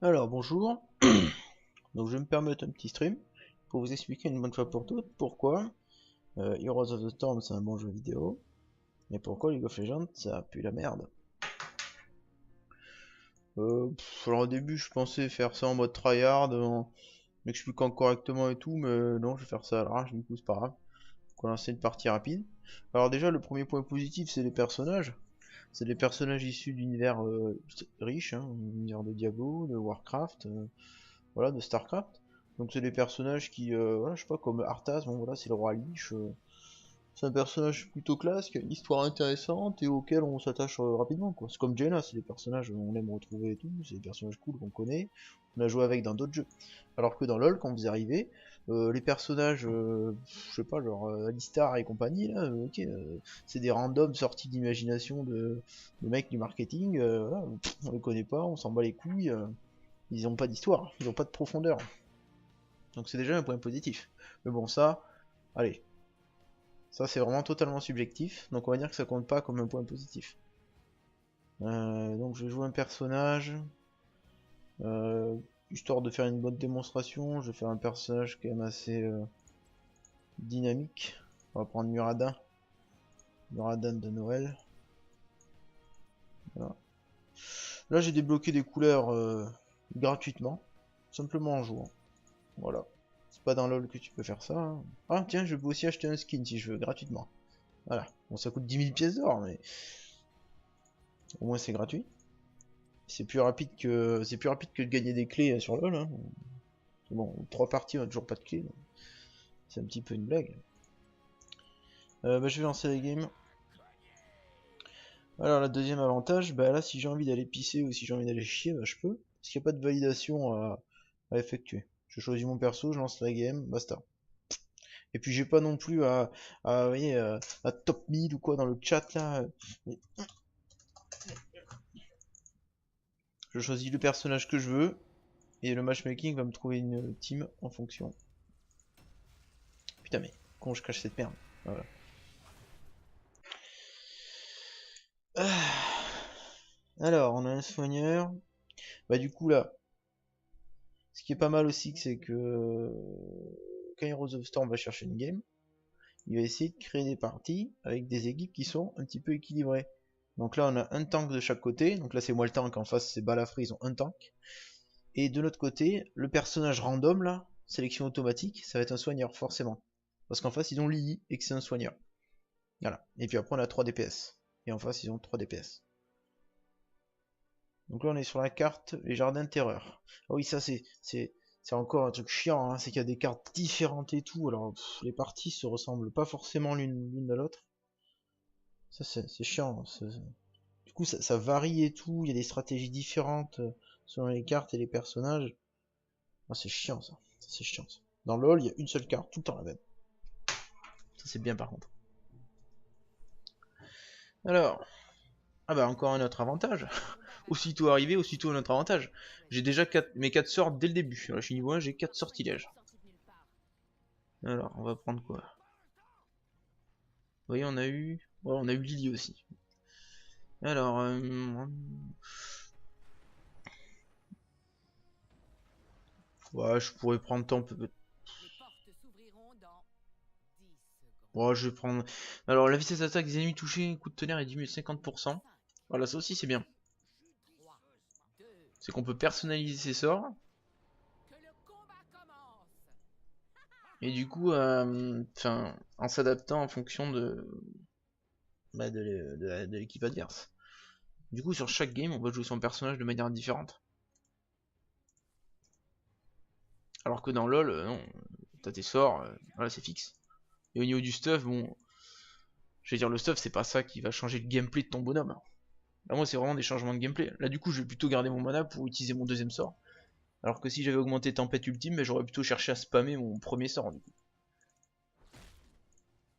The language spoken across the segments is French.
Alors bonjour, donc je vais me permettre un petit stream pour vous expliquer une bonne fois pour toutes pourquoi Heroes of the Storm c'est un bon jeu vidéo et pourquoi League of Legends ça pue la merde. Alors au début je pensais faire ça en mode tryhard en m'expliquant correctement et tout, mais non je vais faire ça à l'arrache, du coup c'est pas grave. On va lancer une partie rapide. Alors déjà le premier point positif c'est les personnages. C'est des personnages issus d'univers riches, hein, l'univers de Diablo, de Warcraft, voilà, de Starcraft. Donc c'est des personnages qui, voilà, je sais pas, comme Arthas, bon voilà, c'est le roi Lich. C'est un personnage plutôt classe, qui a une histoire intéressante et auquel on s'attache rapidement, quoi. C'est comme Jaina, c'est des personnages on aime retrouver et tout, c'est des personnages cool qu'on connaît, on a joué avec dans d'autres jeux. Alors que dans LoL, quand vous arrivez, les personnages, je sais pas, genre Alistar et compagnie, là, ok, c'est des randoms sortis d'imagination de mecs du marketing, voilà, on les connaît pas, on s'en bat les couilles, ils ont pas d'histoire, ils ont pas de profondeur. Donc c'est déjà un point positif. Mais bon, ça, allez, ça c'est vraiment totalement subjectif, donc on va dire que ça compte pas comme un point positif. Donc je vais jouer un personnage, euh, histoire de faire une bonne démonstration, je vais faire un personnage quand même assez dynamique. On va prendre Muradin, Muradin de Noël. Voilà. Là j'ai débloqué des couleurs gratuitement, simplement en jouant. Voilà. C'est pas dans LoL que tu peux faire ça. Hein. Ah tiens, je peux aussi acheter un skin si je veux, gratuitement. Voilà. Bon, ça coûte 10 000 pièces d'or, mais au moins c'est gratuit. C'est plus rapide que de gagner des clés sur LoL. Hein. Bon, 3 parties, on a toujours pas de clés. C'est un petit peu une blague. Bah, je vais lancer la game. Alors, la deuxième avantage, bah là, si j'ai envie d'aller pisser ou si j'ai envie d'aller chier, bah je peux. Parce qu'il n'y a pas de validation à effectuer. Je choisis mon perso, je lance la game, basta. Et puis j'ai pas non plus vous voyez, à top mid ou quoi dans le chat là. Mais je choisis le personnage que je veux et le matchmaking va me trouver une team en fonction. Putain mais comment je cache cette merde. Voilà. Alors on a un soigneur. Bah du coup là, ce qui est pas mal aussi c'est que quand Heroes of Storm va chercher une game, il va essayer de créer des parties avec des équipes qui sont un petit peu équilibrées. Donc là on a un tank de chaque côté, donc là c'est moi le tank, en face c'est Balafré, ils ont un tank. Et de l'autre côté, le personnage random là, sélection automatique, ça va être un soigneur forcément. Parce qu'en face ils ont Lily et que c'est un soigneur. Voilà. Et puis après on a 3 DPS. Et en face ils ont 3 DPS. Donc là on est sur la carte les jardins de terreur. Ah oui ça c'est encore un truc chiant, hein, c'est qu'il y a des cartes différentes et tout, alors les parties se ressemblent pas forcément l'une à l'autre. Ça c'est chiant. Du coup ça varie et tout, il y a des stratégies différentes selon les cartes et les personnages. Ah c'est chiant ça, c'est chiant ça. Dans LoL il y a une seule carte tout le temps la même. Ça c'est bien par contre. Alors, ah bah encore un autre avantage. Aussitôt arrivé, aussitôt un autre avantage. J'ai déjà mes 4 sorts dès le début. Là, je suis niveau 1, j'ai 4 sortilèges. Alors, on va prendre quoi? Vous voyez, on a eu Lily aussi. Alors, ouais, je pourrais prendre temps peut-être. Ouais, je vais prendre. Alors, la vitesse d'attaque des ennemis touchés, coup de tonnerre est diminué de 50%. Voilà, ça aussi c'est bien. C'est qu'on peut personnaliser ses sorts. Et du coup, en s'adaptant en fonction de l'équipe adverse. Du coup, sur chaque game, on va jouer son personnage de manière différente. Alors que dans LoL, non, t'as tes sorts, voilà, c'est fixe. Et au niveau du stuff, bon, je vais dire, le stuff, c'est pas ça qui va changer le gameplay de ton bonhomme. Là, moi, c'est vraiment des changements de gameplay. Là, du coup, je vais plutôt garder mon mana pour utiliser mon deuxième sort. Alors que si j'avais augmenté Tempête Ultime, j'aurais plutôt cherché à spammer mon premier sort, du coup.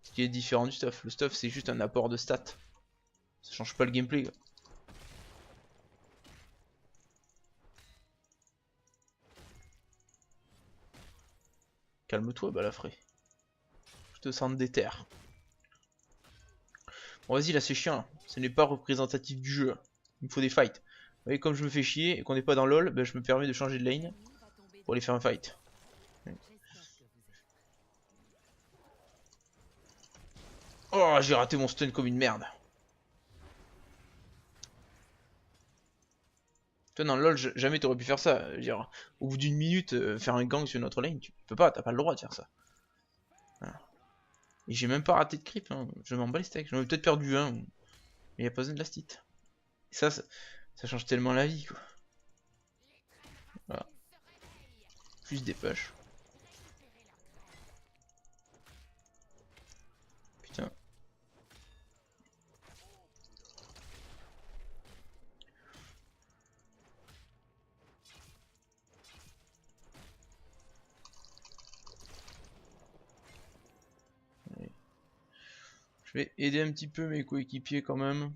Ce qui est différent du stuff. Le stuff, c'est juste un apport de stats. Ça change pas le gameplay, quoi. Calme-toi, Balafré. Je te sens déter. Bon, vas-y, là, c'est chiant. Ce n'est pas représentatif du jeu. Il me faut des fights. voyez, comme je me fais chier et qu'on n'est pas dans LoL, ben, je me permets de changer de lane pour aller faire un fight. Oh, j'ai raté mon stun comme une merde. Toi, dans LoL, jamais t'aurais pu faire ça. Je veux dire, au bout d'une minute, faire un gang sur notre lane, tu peux pas, t'as pas le droit de faire ça. Voilà. Et j'ai même pas raté de creep, hein. Je m'en bats les steaks. J'en ai peut-être perdu un, mais y a pas besoin de la stit. Ça change tellement la vie, quoi. Voilà. Plus des push. Putain. Allez. Je vais aider un petit peu mes coéquipiers quand même.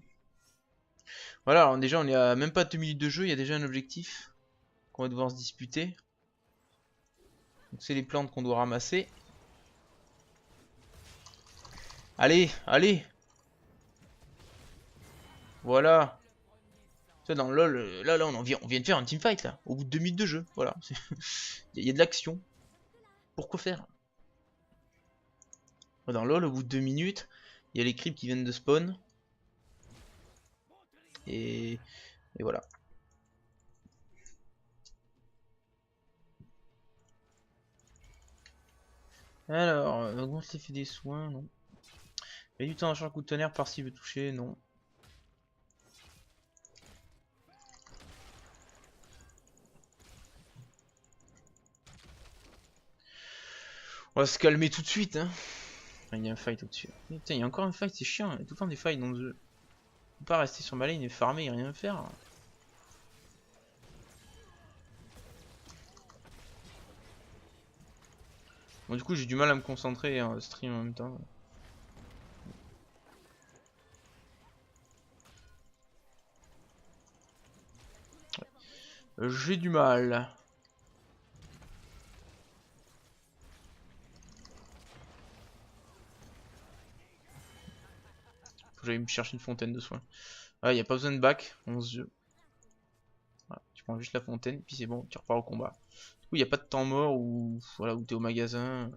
Voilà, alors déjà on est à même pas 2 minutes de jeu, il y a déjà un objectif qu'on va devoir se disputer. Donc c'est les plantes qu'on doit ramasser. Allez, allez. Voilà. Ça dans LoL, là on vient de faire un teamfight là, au bout de 2 minutes de jeu. Voilà. Il y a de l'action. Pourquoi faire? Dans LoL, au bout de 2 minutes, il y a les creeps qui viennent de spawn. Et voilà. Alors, augmente l'effet des soins, non. Il y a du temps à changer coup de tonnerre par cible touchée, non. On va se calmer tout de suite, hein. Il y a un fight au-dessus. Putain, il y a encore un fight, c'est chiant. Il y a tout le temps des fights dans le jeu. Je peux pas rester sur ma lane et farmer et rien faire. Bon, du coup, j'ai du mal à me concentrer et à stream en même temps. J'ai du mal. Faut que j'aille me chercher une fontaine de soins. Ah, y a pas besoin de back, 11 jeux. Voilà, tu prends juste la fontaine, puis c'est bon, tu repars au combat. Du coup, y a pas de temps mort où voilà, où t'es au magasin,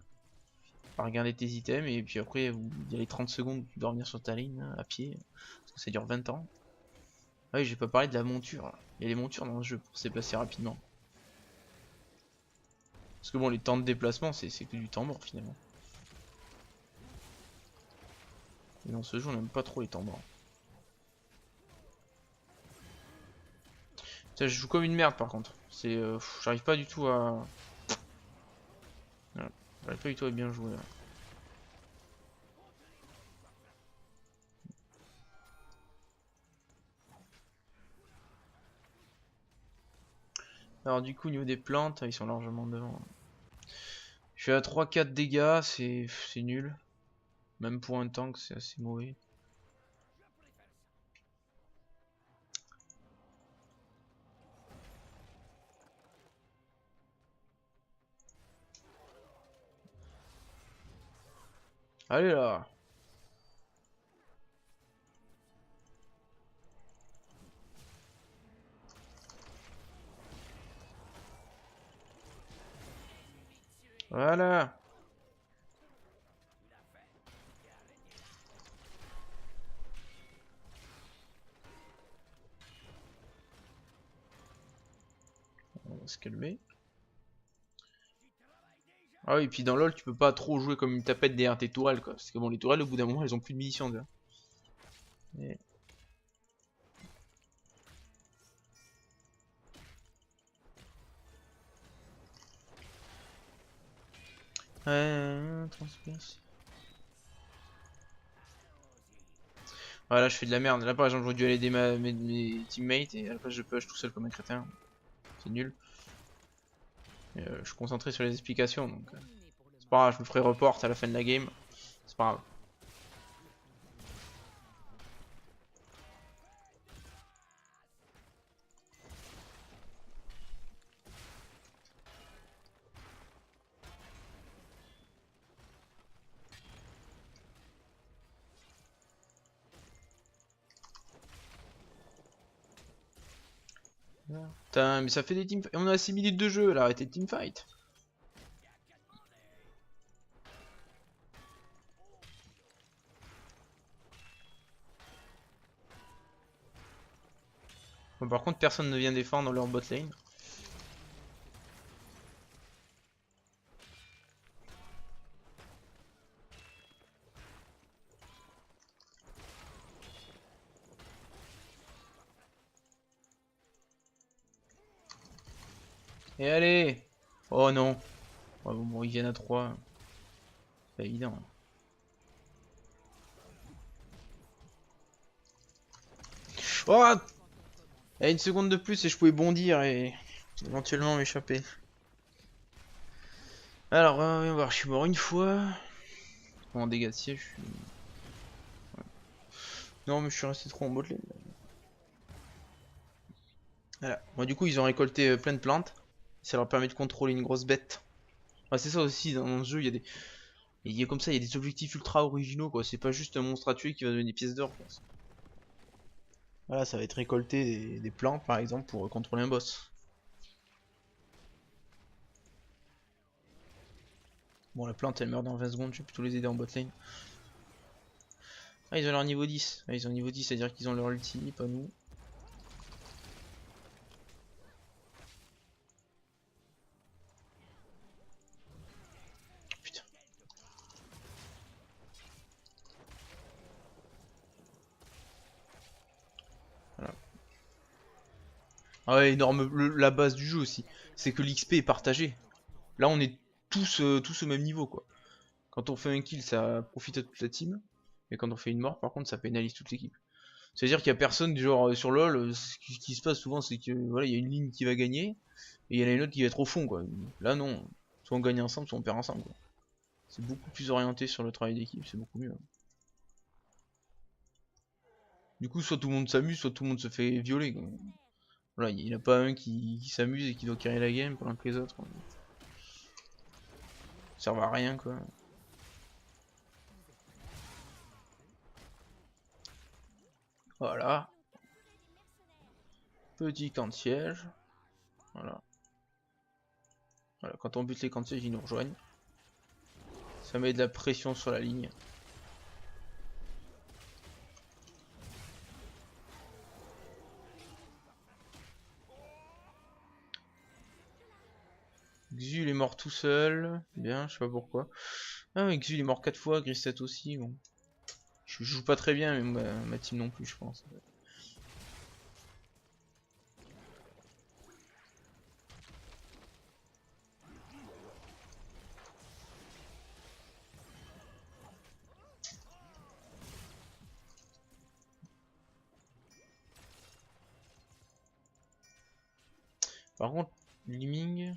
à regarder tes items, et puis après, il y a les 30 secondes où tu dois revenir sur ta ligne, hein, à pied, parce que ça dure 20 ans. Ah oui, j'ai pas parlé de la monture. Il y a les montures dans le jeu pour se déplacer rapidement. Parce que bon, les temps de déplacement, c'est que du temps mort finalement. Et dans ce jeu, on n'aime pas trop les temps morts. Putain, je joue comme une merde par contre. C'est, j'arrive pas du tout à... Voilà. J'arrive pas du tout à bien jouer là. Alors du coup, au niveau des plantes, ils sont largement devant. Je suis à 3-4 dégâts, c'est nul. Même pour un tank, c'est assez mauvais. Allez là! Voilà! On va se calmer. Ah oui, et puis dans LoL, tu peux pas trop jouer comme une tapette derrière tes tourelles, quoi. Parce que bon, les tourelles, au bout d'un moment, elles ont plus de munitions déjà. Et... transperce. Voilà, je fais de la merde. Là, par exemple, j'aurais dû aller aider mes teammates et à la place, je push tout seul comme un crétin. C'est nul. Je suis concentré sur les explications, donc c'est pas grave, je me ferai report à la fin de la game. C'est pas grave. Putain, mais ça fait des team... On a 6 minutes de jeu, là, arrêtez de teamfight. Bon, par contre, personne ne vient défendre leur bot lane. Et allez! Oh non! Ouais, bon, ils viennent à 3. C'est pas évident. Oh! Il y a une seconde de plus et je pouvais bondir et éventuellement m'échapper. Alors, on va voir, je suis mort une fois. En dégâts de siège, je suis... Non, mais je suis resté trop en bot lane. Voilà. Bon, du coup, ils ont récolté plein de plantes. Ça leur permet de contrôler une grosse bête. Ah, c'est ça aussi, dans ce jeu, il y a des... Il y a comme ça, il y a des objectifs ultra originaux, quoi. C'est pas juste un monstre à tuer qui va donner des pièces d'or, quoi. Voilà, ça va être récolter des plantes, par exemple, pour contrôler un boss. Bon, la plante, elle meurt dans 20 secondes, je vais plutôt les aider en bot lane. Ah, ils ont leur niveau 10. Ah, ils ont niveau 10, c'est-à-dire qu'ils ont leur ulti, pas nous. Putain. Voilà. Ah ouais, énorme, la base du jeu aussi. C'est que l'XP est partagé. Là, on est tous au même niveau, quoi. Quand on fait un kill, ça profite à toute la team. Et quand on fait une mort, par contre, ça pénalise toute l'équipe. C'est-à-dire qu'il y a personne, du genre sur LoL, ce qui se passe souvent, c'est que voilà, il y a une ligne qui va gagner, et il y en a une autre qui va être au fond, quoi. Là, non. Soit on gagne ensemble, soit on perd ensemble, quoi. C'est beaucoup plus orienté sur le travail d'équipe, c'est beaucoup mieux. Du coup, soit tout le monde s'amuse, soit tout le monde se fait violer, quoi. Voilà, il n'y en a pas un qui s'amuse et qui doit carrer la game pendant que les autres servent à rien, quoi. Voilà. Petit camp de siège. Voilà. Voilà. Quand on bute les camps de siège, ils nous rejoignent. Ça met de la pression sur la ligne. Xul est mort tout seul. Bien, je sais pas pourquoi. Ah, mais Xul est mort 4 fois, Grisette aussi. Bon. Je joue pas très bien, mais ma team non plus, je pense. Par contre, Liming.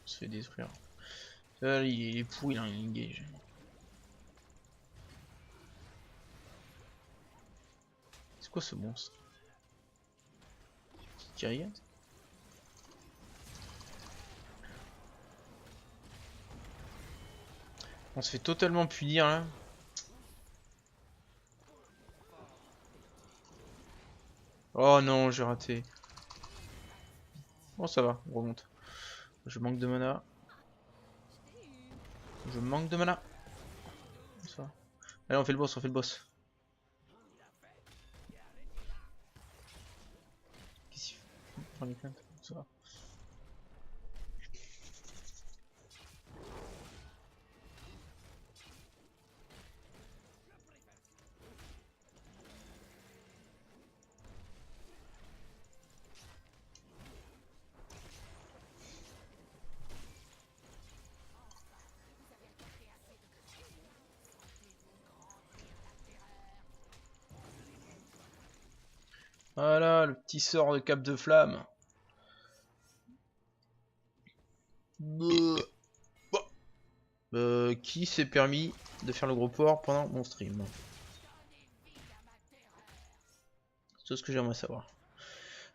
On se fait détruire. Ça, il est pourri, il a un engage. C'est quoi ce monstre? Kyrian? On se fait totalement punir là. Oh non, j'ai raté. Bon, ça va, on remonte. Je manque de mana. Je manque de mana. Ça va. Allez, on fait le boss, on fait le boss. Qu'est-ce qu'il fait? Prends les plaintes, ça va. Voilà, le petit sort de cape de flamme. Qui s'est permis de faire le gros porc pendant mon stream? C'est tout ce que j'aimerais savoir.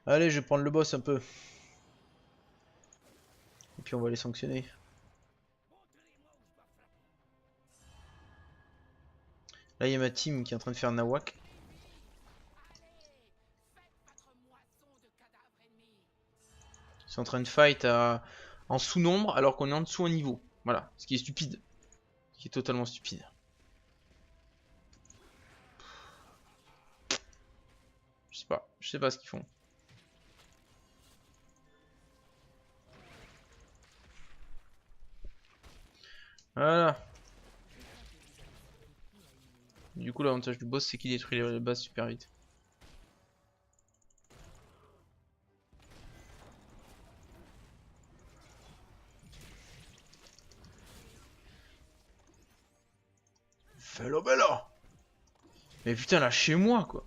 Allez, je vais prendre le boss un peu. Et puis on va les sanctionner. Là, il y a ma team qui est en train de faire Nawak. Ils sont en train de fight en sous-nombre alors qu'on est en dessous en niveau. Voilà, ce qui est stupide. Ce qui est totalement stupide. Je sais pas ce qu'ils font. Voilà. Du coup, l'avantage du boss, c'est qu'il détruit les bases super vite. Fellow Bello. Mais putain, là, chez moi, quoi.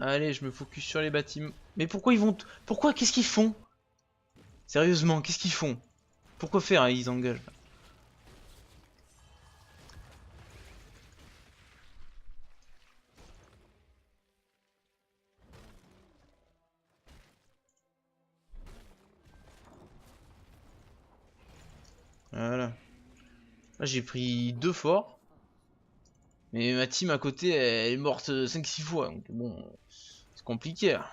Allez, je me focus sur les bâtiments. Mais pourquoi ils vont... Pourquoi? Qu'est-ce qu'ils font? Sérieusement, qu'est-ce qu'ils font? Pourquoi faire, hein, ils engagent? Voilà. Là, j'ai pris 2 forts. Mais ma team à côté, elle est morte 5-6 fois. Donc bon, c'est compliqué. Là.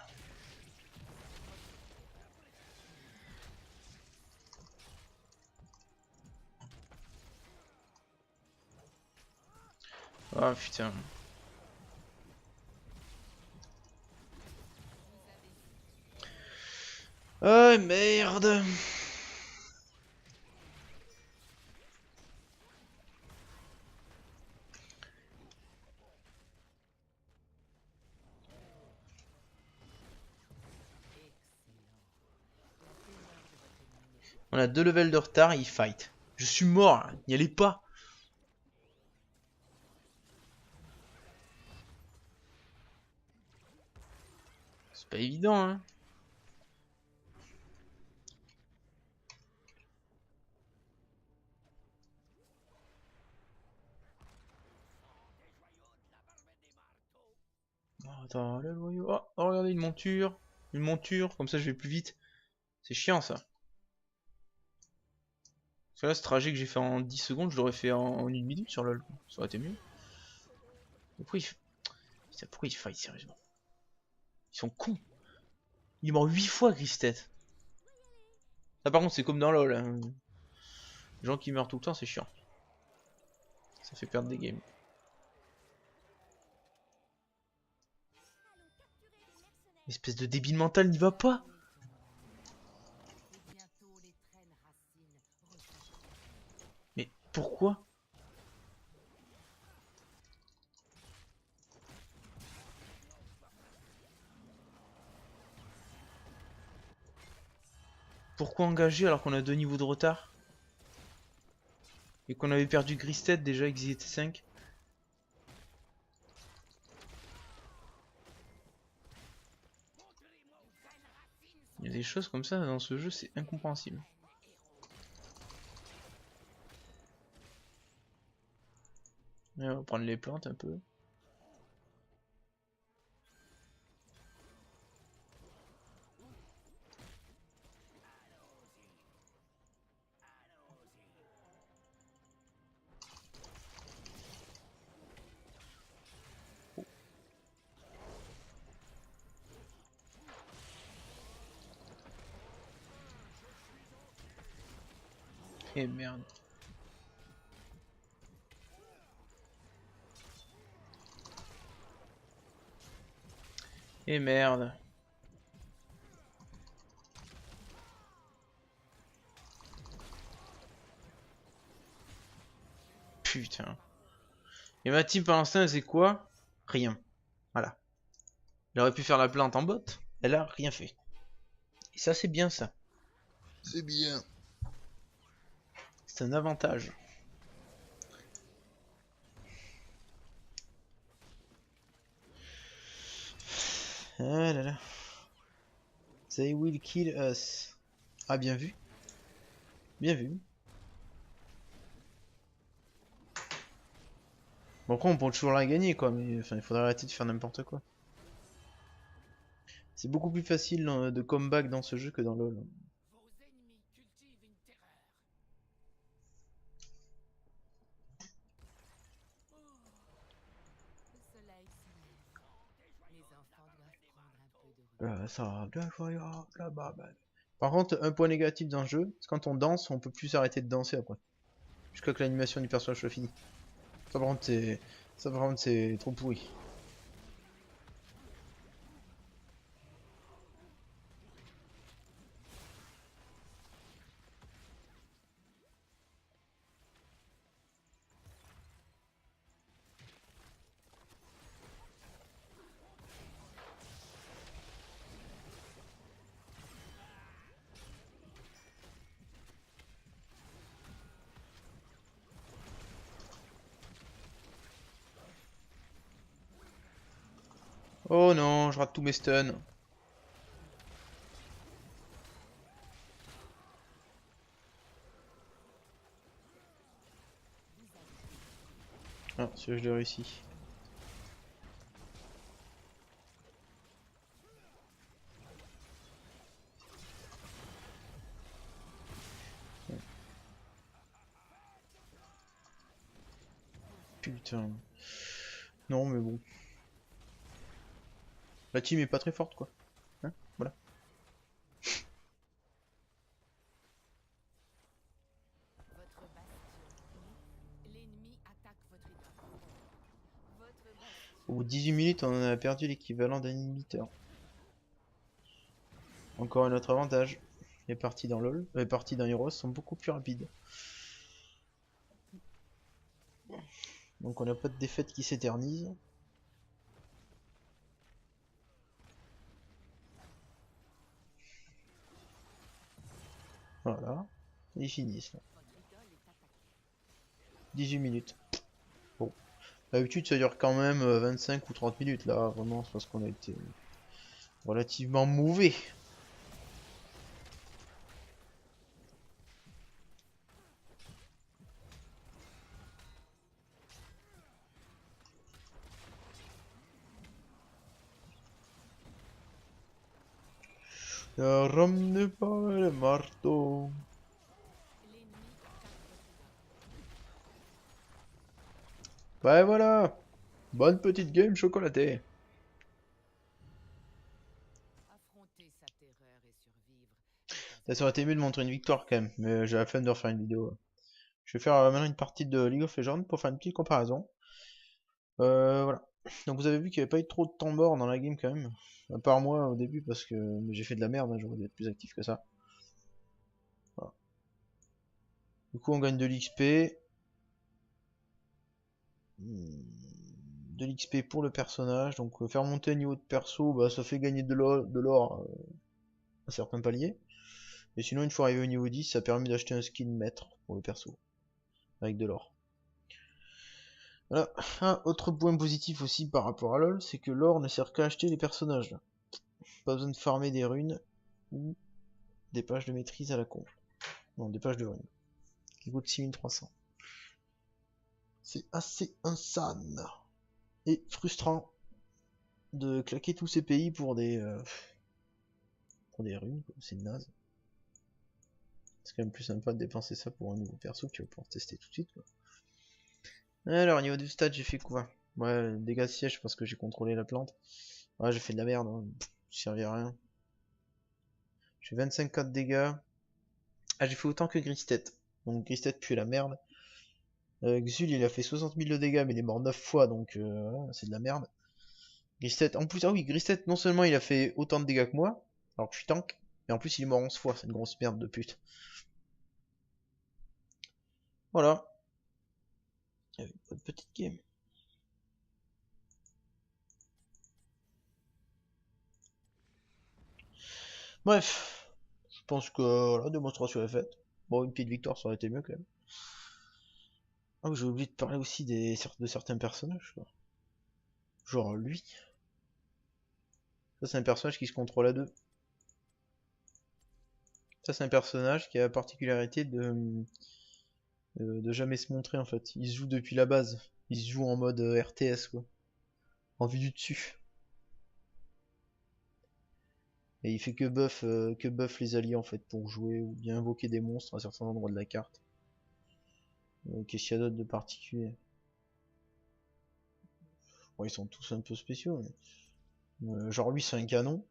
Ah putain. Ah merde. On a 2 levels de retard, il fight. Je suis mort, n'y allez pas. C'est pas évident, hein. Oh, attends, le joyau. Oh, oh, regardez une monture. Une monture, comme ça je vais plus vite. C'est chiant ça. Parce que là, ce trajet que j'ai fait en 10 secondes, je l'aurais fait en 1 minute sur LoL. Ça aurait été mieux. Pourquoi il, putain, pourquoi il fight sérieusement? Ils sont cons. Il est mort 8 fois, Gristet. Là par contre, c'est comme dans LoL. Hein. Les gens qui meurent tout le temps, c'est chiant. Ça fait perdre des games. Espèce de débile mental, n'y va pas. Mais pourquoi? Pourquoi engager alors qu'on a 2 niveaux de retard? Et qu'on avait perdu Gristed déjà, qu'ils étaient 5. Il y a des choses comme ça dans ce jeu, c'est incompréhensible. Et on va prendre les plantes un peu. Eh merde. Eh merde. Putain. Et ma team pour l'instant, c'est quoi? Rien. Voilà. Elle aurait pu faire la plante en bot. Elle a rien fait. Et ça, c'est bien ça. C'est bien. C'est un avantage. Ah là là. They will kill us. Ah, bien vu. Bien vu. Bon, après, on peut toujours la gagner, quoi, mais enfin, il faudrait arrêter de faire n'importe quoi. C'est beaucoup plus facile de comeback dans ce jeu que dans LoL. Ça, par contre, un point négatif dans le jeu, c'est quand on danse, on peut plus arrêter de danser après. Jusqu'à que l'animation du personnage soit finie. Ça par contre, c'est trop pourri. Oh non, je rate tous mes stuns. Ah, celui-là, je l'ai réussi. Putain. Non, mais bon. La team est pas très forte, quoi. Hein, voilà. Au bout de 18 minutes, on a perdu l'équivalent d'un inhibiteur. Encore un autre avantage. Les parties dans LoL, les parties dans Heroes sont beaucoup plus rapides. Donc on n'a pas de défaite qui s'éternise. Voilà. Ils finissent là. 18 minutes. Bon. D'habitude ça dure quand même 25 ou 30 minutes là, vraiment, c'est parce qu'on a été relativement mauvais. Ne ramenez pas le marteau. Bah voilà. Bonne petite game chocolatée. Ça aurait été mieux de montrer une victoire quand même, mais j'ai la flemme de refaire une vidéo. Je vais faire maintenant une partie de League of Legends pour faire une petite comparaison. Voilà. Donc vous avez vu qu'il n'y avait pas eu trop de temps mort dans la game quand même. À part moi au début parce que j'ai fait de la merde, hein, j'aurais dû être plus actif que ça. Voilà. Du coup on gagne de l'XP. De l'XP pour le personnage. Donc faire monter le niveau de perso, bah, ça fait gagner de l'or à certains paliers. Et sinon une fois arrivé au niveau 10, ça permet d'acheter un skin maître pour le perso. Avec de l'or. Voilà. Un autre point positif aussi par rapport à LoL, c'est que l'or ne sert qu'à acheter les personnages. Là. Pas besoin de farmer des runes ou des pages de maîtrise à la con. Non, des pages de runes. Qui coûtent 6300. C'est assez insane. Et frustrant de claquer tous ces pays pour des runes, c'est naze. C'est quand même plus sympa de dépenser ça pour un nouveau perso que tu vas pouvoir tester tout de suite. Quoi. Alors, au niveau du stat, j'ai fait quoi? Ouais, dégâts de siège parce que j'ai contrôlé la plante. Ouais, j'ai fait de la merde, hein. Ça servait à rien. J'ai 25 de dégâts. Ah, j'ai fait autant que Gristet. Donc Gristet pue la merde. Xul, il a fait 60 000 de dégâts, mais il est mort 9 fois, donc voilà, c'est de la merde. Gristet, en plus, ah oui, Gristet, non seulement il a fait autant de dégâts que moi, alors que je suis tank, mais en plus il est mort 11 fois, c'est une grosse merde de pute. Voilà. Bonne petite game. Bref, je pense que la démonstration est faite. Bon, une petite victoire, ça aurait été mieux quand même. Ah oui, j'ai oublié de parler aussi de certains personnages, quoi. Genre lui. Ça, c'est un personnage qui se contrôle à deux. Ça, c'est un personnage qui a la particularité de jamais se montrer en fait. Il se joue depuis la base. Il se joue en mode RTS quoi. En vue du dessus. Et il fait que buff les alliés en fait pour jouer ou bien invoquer des monstres à certains endroits de la carte. Qu'est-ce qu'il y a d'autre de particulier? Bon, ils sont tous un peu spéciaux. Mais... genre lui c'est un canon.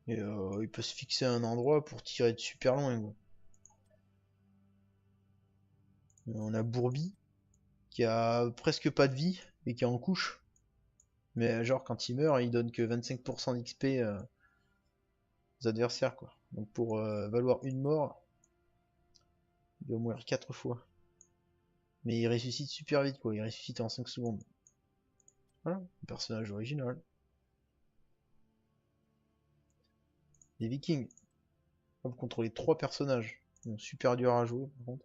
Et il peut se fixer à un endroit pour tirer de super loin quoi. On a Bourbi qui a presque pas de vie et qui est en couche. Mais genre quand il meurt il donne que 25% d'XP aux adversaires quoi. Donc pour valoir une mort, il doit mourir 4 fois. Mais il ressuscite super vite quoi, il ressuscite en 5 secondes. Voilà, un personnage original. Les Vikings. Vous contrôlez 3 personnages. Donc, super dur à jouer par contre.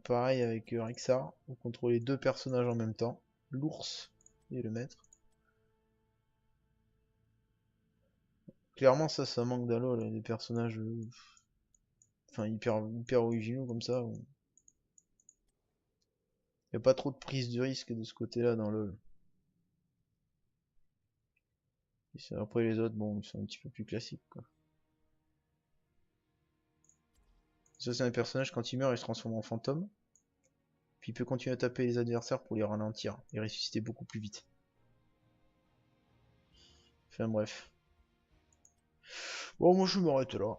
Pareil avec Rexar, vous contrôlez 2 personnages en même temps. L'ours et le maître. Clairement ça manque d'allo là, des personnages enfin hyper originaux comme ça. Y a pas trop de prise de risque de ce côté-là dans LoL. Et après les autres, bon, ils sont un petit peu plus classiques quoi. Ça c'est un personnage quand il meurt il se transforme en fantôme. Puis il peut continuer à taper les adversaires pour les ralentir et ressusciter beaucoup plus vite. Enfin bref. Bon moi je m'arrête là.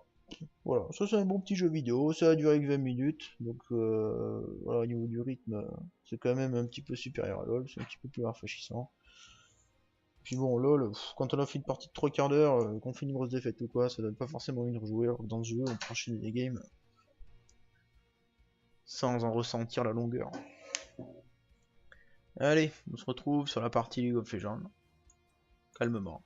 Voilà, ça c'est un bon petit jeu vidéo, ça a duré que 20 minutes, donc voilà, au niveau du rythme, c'est quand même un petit peu supérieur à LoL, c'est un petit peu plus rafraîchissant. Puis bon, LoL, quand on a fait une partie de 3 quarts d'heure, qu'on fait une grosse défaite ou quoi, ça donne pas forcément envie de rejouer, alors que dans ce jeu, on peut enchaîner les games sans en ressentir la longueur. Allez, on se retrouve sur la partie League of Legends, calmement.